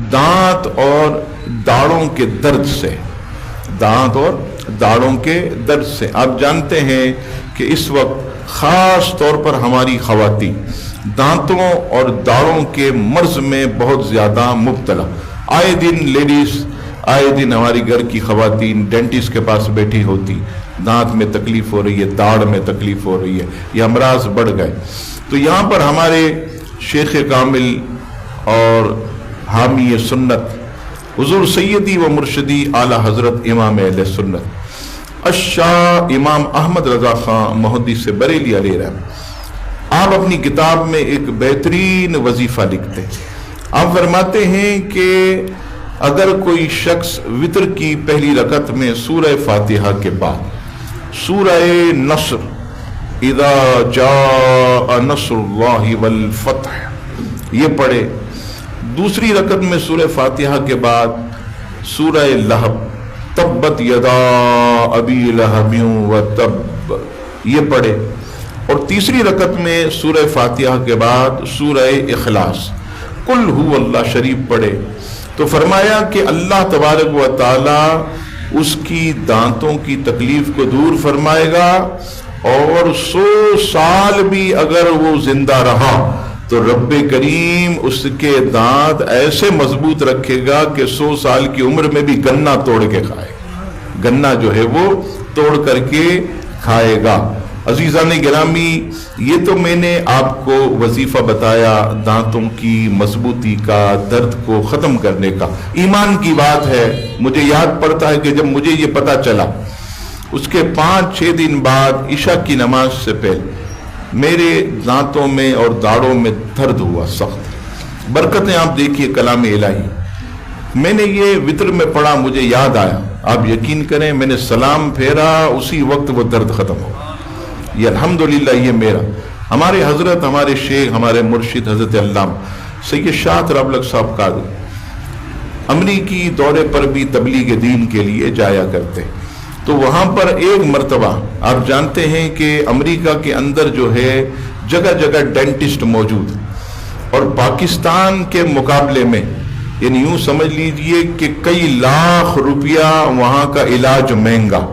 दांत और दाढ़ों के दर्द से, दांत और दाढ़ों के दर्द से। आप जानते हैं कि इस वक्त ख़ास तौर पर हमारी ख़वातीन दांतों और दाढ़ों के मर्ज में बहुत ज़्यादा मुब्तला। आए दिन लेडीज़, आए दिन हमारी घर की ख़वातीन डेंटिस्ट के पास बैठी होती, दांत में तकलीफ़ हो रही है, दाढ़ में तकलीफ़ हो रही है, ये अमराज बढ़ गए। तो यहाँ पर हमारे शेख कामिल और हामी सुन्नत हुजूर सैयदी व मुर्शदी आला हज़रत इमाम अहले सुन्नत अशाह इमाम अहमद रज़ा ख़ान मुहद्दिस से बरेली अलैहि रहमत, आप अपनी किताब में एक बेहतरीन वजीफ़ा लिखते हैं। आप फरमाते हैं कि अगर कोई शख्स वितर की पहली रकत में सूरह फातिहा के बाद सूरह नस्र, इज़ा जाअ नस्रुल्लाहि वल फतह, ये पढ़े, दूसरी रकत में सूरह फातिहा के बाद सूरह लहब, तब्बत यदा अबी लहबिन व तब, ये पढ़े, और तीसरी रकत में सूरह फातिहा के बाद सूरह इखलास, कुल हुवल्लाह शरीफ पढ़े, तो फरमाया कि अल्लाह तबारक व तआला उसकी दांतों की तकलीफ को दूर फरमाएगा, और 100 साल भी अगर वो जिंदा रहा तो रब्बे करीम उसके दांत ऐसे मजबूत रखेगा कि 100 साल की उम्र में भी गन्ना तोड़ के खाए, गन्ना जो है वो तोड़ करके खाएगा। अजीज़ान गिरामी, ये तो मैंने आपको वजीफा बताया दांतों की मजबूती का, दर्द को ख़त्म करने का। ईमान की बात है। मुझे याद पड़ता है कि जब मुझे ये पता चला, उसके 5-6 दिन बाद इशा की नमाज से पहले मेरे दांतों में और दाढ़ों में दर्द हुआ सख्त। बरकतें आप देखिए कलाम इलाही। मैंने ये वितर में पढ़ा, मुझे याद आया, आप यकीन करें मैंने सलाम फेरा, उसी वक्त वो दर्द ख़त्म हो। ये अल्हम्दुलिल्लाह, ये मेरा, हमारे हजरत, हमारे शेख, हमारे मुर्शिद हजरत अल्लामा सैयद शाह रबलक साहब कादरी अमरीकी दौरे पर भी तबलीग दीन के लिए जाया करते। तो वहाँ पर एक मर्तबा, आप जानते हैं कि अमेरिका के अंदर जो है जगह जगह डेंटिस्ट मौजूद, और पाकिस्तान के मुकाबले में यानी यूँ समझ लीजिए कि कई लाख रुपया वहाँ का इलाज महंगा,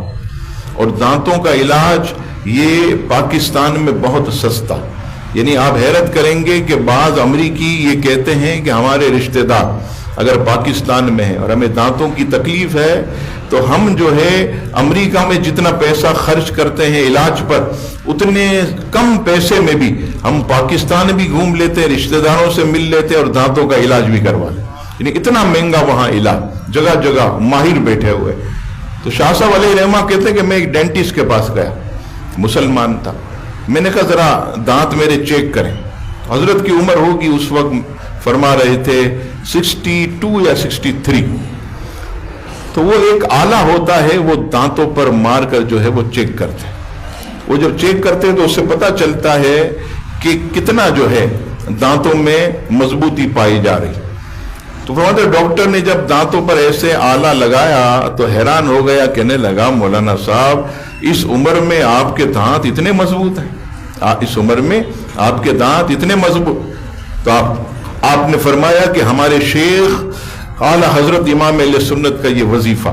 और दांतों का इलाज ये पाकिस्तान में बहुत सस्ता। यानी आप हैरत करेंगे कि बाज़ अमरीकी ये कहते हैं कि हमारे रिश्तेदार अगर पाकिस्तान में है और हमें दांतों की तकलीफ है, तो हम जो है अमेरिका में जितना पैसा खर्च करते हैं इलाज पर, उतने कम पैसे में भी हम पाकिस्तान भी घूम लेते हैं, रिश्तेदारों से मिल लेते हैं और दांतों का इलाज भी करवा लेते। यानी इतना महंगा वहाँ इलाज, जगह जगह माहिर बैठे हुए। तो शाह साहब अलैहि रहमा कहते हैं कि मैं एक डेंटिस्ट के पास गया, मुसलमान था, मैंने कहा जरा दांत मेरे चेक करें। हजरत की उम्र होगी उस वक्त, फरमा रहे थे 62 या 63। तो वो एक आला होता है, वो दांतों पर मार कर जो है वो चेक करते हैं। वो जब चेक करते हैं तो उससे पता चलता है कि कितना जो है दांतों में मजबूती पाई जा रही। तो फरमाते डॉक्टर ने जब दांतों पर ऐसे आला लगाया तो हैरान हो गया, कहने लगा मौलाना साहब इस उम्र में आपके दांत इतने मजबूत हैं, इस उम्र में आपके दांत इतने मजबूत। तो आपने फरमाया कि हमारे शेख आला हजरत इमाम अहले सुन्नत का ये वजीफा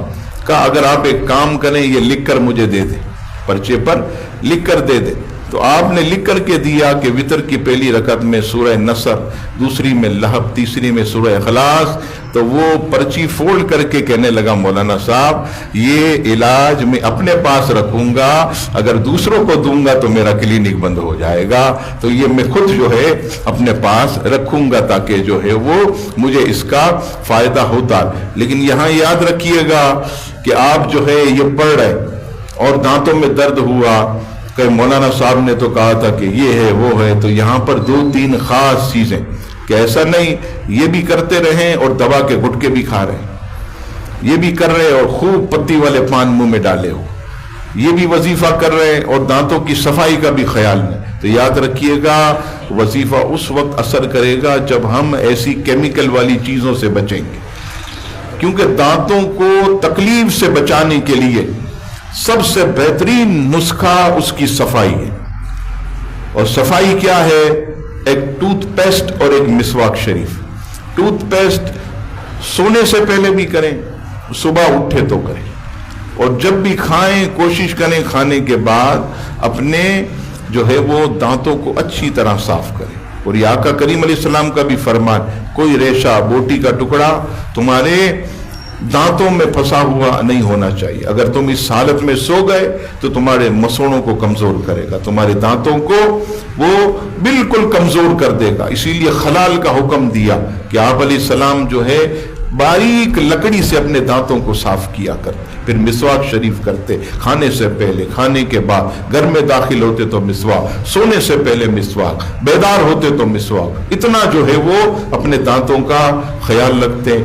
का अगर आप एक काम करें, ये लिख कर मुझे दे दें, पर्चे पर लिख कर दे दें। तो आपने लिख करके दिया कि वितर की पहली रकत में सूरह नसर, दूसरी में लहब, तीसरी में सूरह इखलास। तो वो पर्ची फोल्ड करके कहने लगा मौलाना साहब ये इलाज मैं अपने पास रखूंगा, अगर दूसरों को दूंगा तो मेरा क्लिनिक बंद हो जाएगा, तो ये मैं खुद जो है अपने पास रखूंगा ताकि जो है वो मुझे इसका फायदा होता। लेकिन यहाँ याद रखिएगा कि आप जो है ये पढ़ रहे और दांतों में दर्द हुआ, कि मौलाना साहब ने तो कहा था कि ये है वो है, तो यहाँ पर 2-3 खास चीजें कि ऐसा नहीं ये भी करते रहें और दवा के गुटके भी खा रहे, ये भी कर रहे और खूब पत्ती वाले पान मुंह में डाले हो, ये भी वजीफा कर रहे हैं और दांतों की सफाई का भी ख्याल नहीं। तो याद रखिएगा वजीफा उस वक्त असर करेगा जब हम ऐसी केमिकल वाली चीजों से बचेंगे, क्योंकि दांतों को तकलीफ से बचाने के लिए सबसे बेहतरीन नुस्खा उसकी सफाई है। और सफाई क्या है? एक टूथपेस्ट और एक मिसवाक शरीफ। टूथपेस्ट सोने से पहले भी करें, सुबह उठे तो करें, और जब भी खाएं कोशिश करें खाने के बाद अपने जो है वो दांतों को अच्छी तरह साफ करें। और ये आका करीम अलैहिस्सलाम का भी फरमान, कोई रेशा बोटी का टुकड़ा तुम्हारे दांतों में फंसा हुआ नहीं होना चाहिए। अगर तुम इस हालत में सो गए तो तुम्हारे मसूड़ों को कमजोर करेगा, तुम्हारे दांतों को वो बिल्कुल कमजोर कर देगा। इसीलिए खलाल का हुक्म दिया कि आप अलैहिस्सलाम जो है बारीक लकड़ी से अपने दांतों को साफ किया करते, फिर मिसवाक शरीफ करते, खाने से पहले, खाने के बाद, घर में दाखिल होते तो मिसवाक, सोने से पहले मिसवाक, बेदार होते तो मिसवाक। इतना जो है वो अपने दांतों का ख्याल रखते।